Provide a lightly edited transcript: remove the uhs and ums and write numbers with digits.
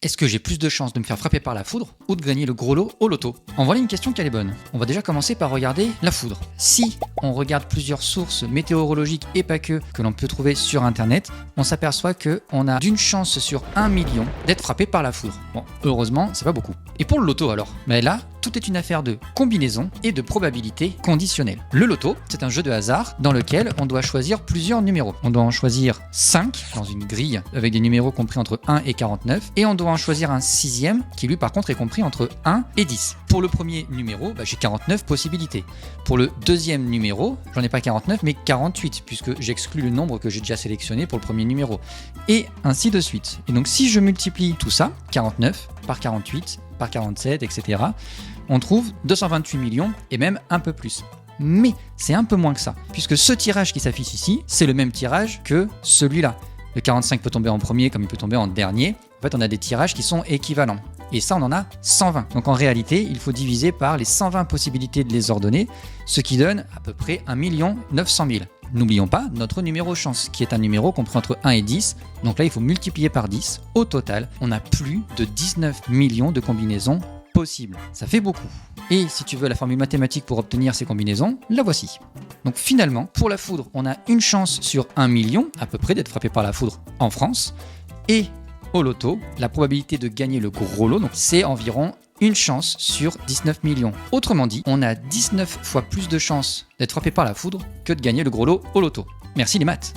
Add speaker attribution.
Speaker 1: Est-ce que j'ai plus de chances de me faire frapper par la foudre ou de gagner le gros lot au loto? En voilà une question qui est bonne. On va déjà commencer par regarder la foudre. Si on regarde plusieurs sources météorologiques et pas que l'on peut trouver sur internet, on s'aperçoit qu'on a d'une chance sur 1 million d'être frappé par la foudre. Bon, heureusement, c'est pas beaucoup. Et pour le loto alors? Mais là, tout est une affaire de combinaison et de probabilité conditionnelle. Le loto, c'est un jeu de hasard dans lequel on doit choisir plusieurs numéros. On doit en choisir 5 dans une grille avec des numéros compris entre 1 et 49 et on doit en choisir un sixième qui lui par contre est compris entre 1 et 10. Pour le premier numéro, j'ai 49 possibilités. Pour le deuxième numéro, j'en ai pas 49 mais 48 puisque j'exclus le nombre que j'ai déjà sélectionné pour le premier numéro. Et ainsi de suite. Et donc si je multiplie tout ça, 49 par 48 par 47, etc., on trouve 228 millions et même un peu plus. Mais c'est un peu moins que ça, puisque ce tirage qui s'affiche ici, c'est le même tirage que celui-là. Le 45 peut tomber en premier comme il peut tomber en dernier. En fait, on a des tirages qui sont équivalents. Et ça, on en a 120. Donc en réalité, il faut diviser par les 120 possibilités de les ordonner, ce qui donne à peu près 1 900 000. N'oublions pas notre numéro chance, qui est un numéro compris entre 1 et 10. Donc là, il faut multiplier par 10. Au total, on a plus de 19 millions de combinaisons possibles. Ça fait beaucoup. Et si tu veux la formule mathématique pour obtenir ces combinaisons, la voici. Donc finalement, pour la foudre, on a une chance sur 1 million, à peu près, d'être frappé par la foudre en France. Et au loto, la probabilité de gagner le gros lot, donc c'est environ une chance sur 19 millions. Autrement dit, on a 19 fois plus de chances d'être frappé par la foudre que de gagner le gros lot au loto. Merci les maths.